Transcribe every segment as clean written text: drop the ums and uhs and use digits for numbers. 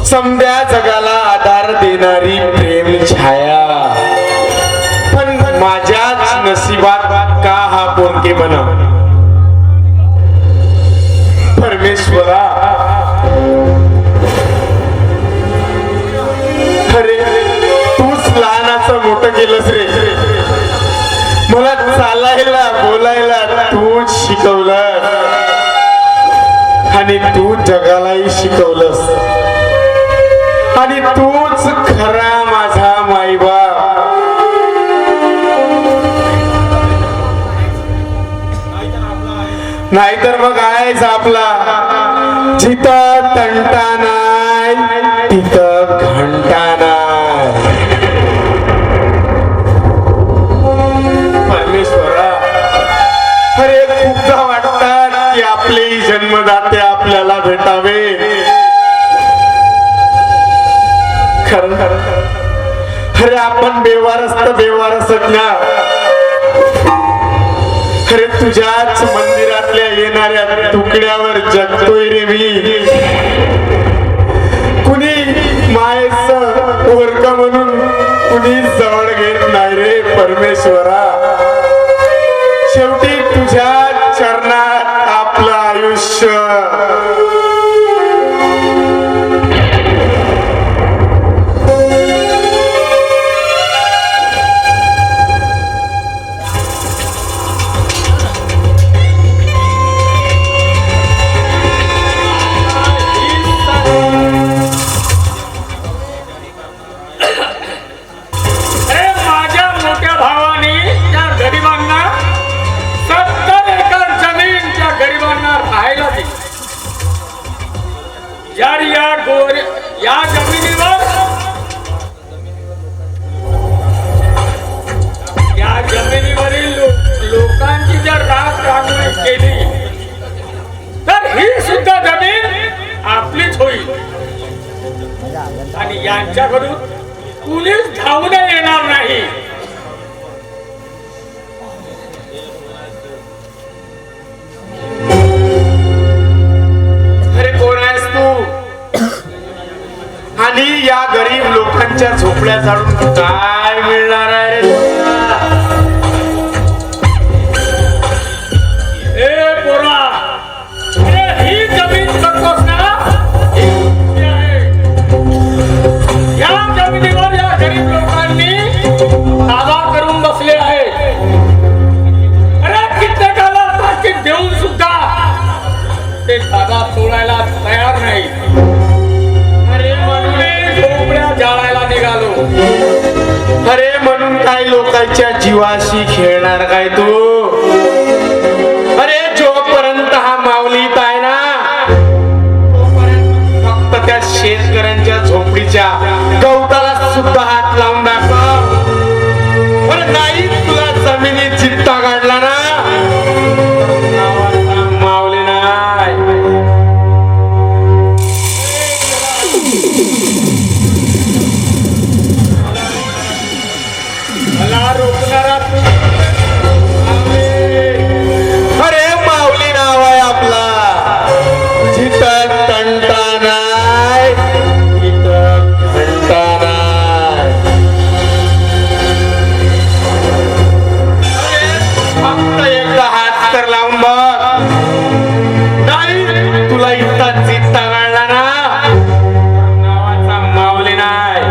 समद्या जगाला आधार देणारी प्रेम छाया, पण माझ्याच नशिबात का हा पोरके बना. परमेश्वरा, अरे तूच लहानाचं मोठं केलंस रे. मला चालायला बोलायला तूच शिकवलं आणि तू जगालाही शिकवलंस, आणि तूच खरा माझा माईबाप. नाहीतर मग आहेच आपला, जिथं तंटा नाही तिथं घंटा नाही. परमेश्वरा, अरे खूपदा वाटतात की आपलेही जन्मदाते आपल्याला भेटावे. खरं अरे आपण बेवारस तर बेवारसच ना. अरे तुझ्याच मंदिरातल्या येणाऱ्या तुकड्यावर जगतोय रे मी. कुणी मायेचं वर्ग म्हणून कुणी जवळ घेत नाही रे परमेश्वरा. शेवटी तुझ्या चरणात आपलं आयुष्य. या जमिनीवरील लोकांची जर राखण केली तर ही सुद्धा जमीन आपलीच होईल, आणि यांच्याकडून कुणीच धावून येणार नाही. आणि या गरीब लोकांच्या झोपड्या झाडून काय मिळणार आहे रे. ए पोरा, ही जमीन करतोस ना, या जमिनीवर या गरीब लोकांनी ताबा करून बसले आहे. अरे कित्येकाला ताकीद देऊन सुद्धा ते ताबा सोडायला तयार नाही. जाळायला निघालो. अरे म्हणून काही लोकांच्या जीवाशी खेळणार काय तू. अरे जोपर्यंत हा माऊलीत आहे ना तोपर्यंत फक्त त्या शेतकऱ्यांच्या झोपडीच्या गवताला सुद्धा हात लावून दाखव. अरे नाही तुला जमिनीत चित्ता काढला ना माऊली नाही. अरे माऊली नाव आहे आपला, जिथं तंटा नाही तिथं घंटा नाही. फक्त एकदा हात तर लावून बघ. नाही तुला इतका चित्ता काढला ना नावाचा माऊली नाही.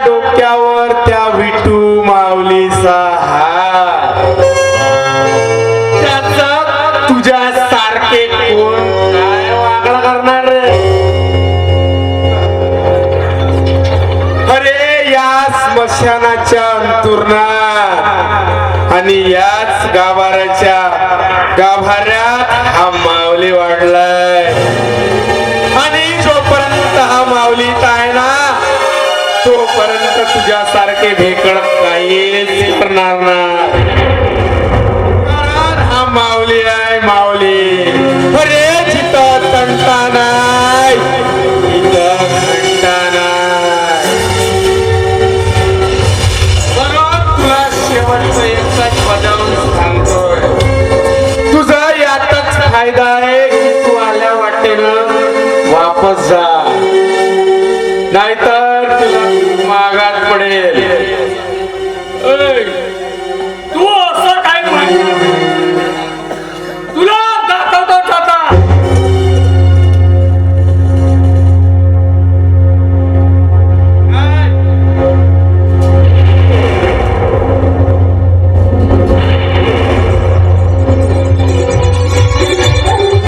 डोक्यावर त्या विठू माऊलीचा हात, त्याचा तुझ्या सारखे कोण काय वागणं करणार. अरे या स्मशानाच्या अंतुरणात आणि याच गाभाऱ्याच्या गाभाऱ्यात हा माऊली वाढलाय आणि जोपर्यंत हा माऊलीत आहे ना तोपर्यंत तुझ्यासारखे भेकड काहीच करणार नाही. कारण हा माऊली आहे माऊली. अरे जिथं तंटा नाही तिथं घंटा नाही. बरोबर तुला शेवटचं एकच बजावून सांगतोय. तुझा यातच फायदा आहे की तू आल्या वाटेनं वापस जा नाहीतर तुला मागात पडेल. ऐ, तू असं काय म्हणतो? तुला दाखवतोच आता.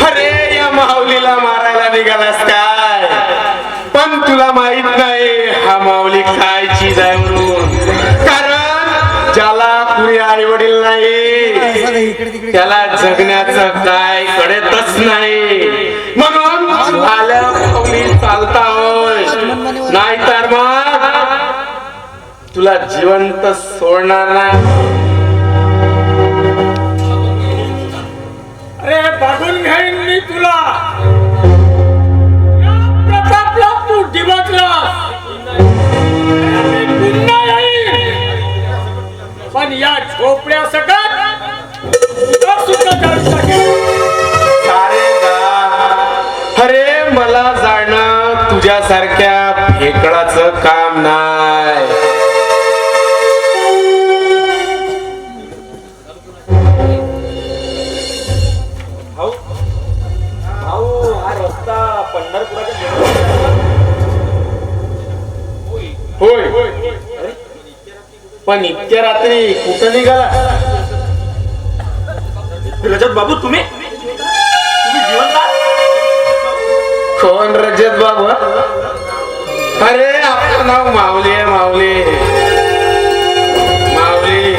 अरे या माऊलीला मारायला निघालास काय? पण तुला माहित नाही हा माऊली काय चीज आहे म्हणून. कारण ज्याला कुणी आई वडील नाही त्याला जगण्याचं काय कळतच नाही. म्हणून आल्या माऊली चालता होय नाहीतर मग तुला जिवंत सोडणार नाही. अरे बघून घेईन मी तुला. या प्रतापला तू डिवचलास. मी पुन्हा येईन. पण या झोपड्या सकट तुला सुद्धा जाऊ शकेल. सारे जा. अरे मला जाणं तुझ्यासारख्या फेकडाचं काम नाही. होय पण इतक्या रात्री कुठं निघाला? रजत बाबू तुम्ही जिवंत आहात? कोण रजत बाबू? अरे आपलं नाव माऊली आहे माऊली माऊली.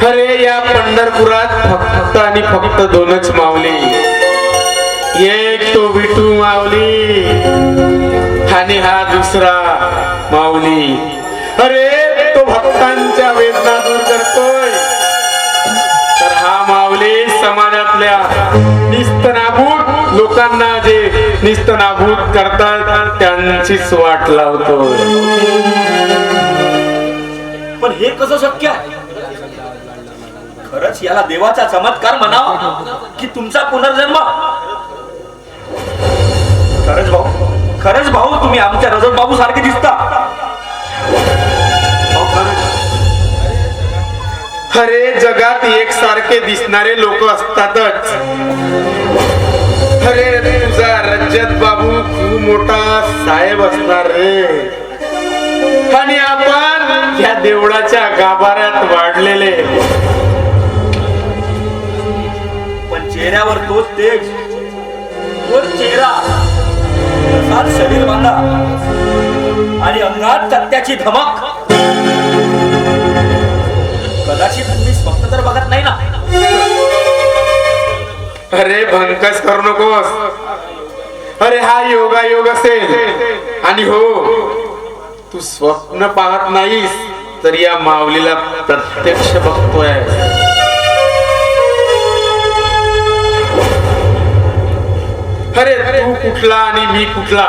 अरे या पंढरपुरात फक्त आणि फक्त दोनच माऊली. एक तो विठू माऊली आणि हा दुसरा माऊली. अरे तो भक्तांच्या वेदना दूर करतोय तर हा माऊली समाजातल्या निस्तनाभूत लोकांना जे निस्तनाभूत करतात त्यांचीच वाट लावतो. पण हे कसं शक्य आहे? खरंच याला देवाचा चमत्कार म्हणावा की तुमचा पुनर्जन्म? खरंच भाऊ तुम्ही आमच्या रजत बाबू सारखे दिसता. अरे जगात एकसारखे दिसणारे लोक असतातच. अरे तुझा रजत बाबू खूप मोठा साहेब असणार रे. आणि आपण या देवळाच्या गाभाऱ्यात वाढलेले. पण चेहऱ्यावर तोच तेज, तोच चेहरा, तसाच शरीर बांधा आणि अंगात सत्याची धमक. कदाचित तुम्ही स्वप्न तर बघत नाही ना? अरे भंकस करू नकोस. अरे हा योगायोग असेल. आणि हो तू स्वप्न पाहत नाहीस तर या माऊलीला प्रत्यक्ष बघतोय. अरे तू कुठला आणि मी कुठला?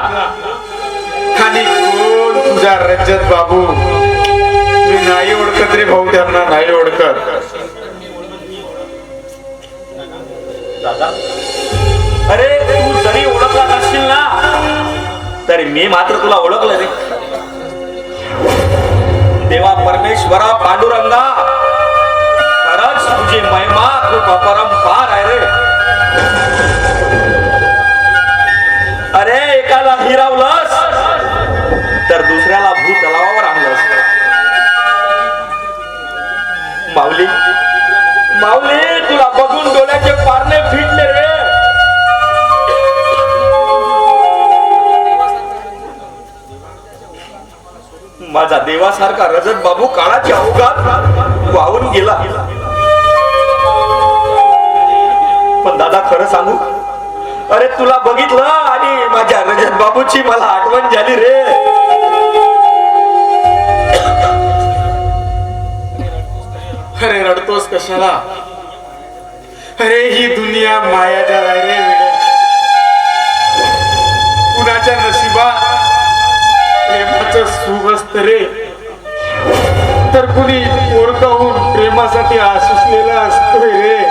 आणि कोण तुझा रजत बाबू? मी नाही ओळखत रे भाऊ, त्यांना नाही ओळखत. दादा अरे तू जरी ओळखला नसशील ना तरी मी मात्र तुला ओळखलं रे. देवा परमेश्वरा पांडुरंगा, खरंच तुझी महिमा खूप अपरंपार आहे रे. अरे एकाला हिरावलंस तर दुसऱ्याला भूत तलावावर आणलंस. माऊली माऊली तुला बघून डोळ्याचे पारणे फिटले रे. माझा देवासारखा रजत बाबू काळाच्या ओघात वाहून गेला. खरं सांगू, अरे तुला बघितलं आणि माझ्या रजत बाबूची मला आठवण झाली रे. अरे रडतोस कशाला? अरे ही दुनिया मायाजाल आहे रे वेड्या. कुणाच्या नशिबात प्रेमाचं सुख असत रे, तर कुणी पोरका होऊन प्रेमासाठी आसुसलेला असतोय रे.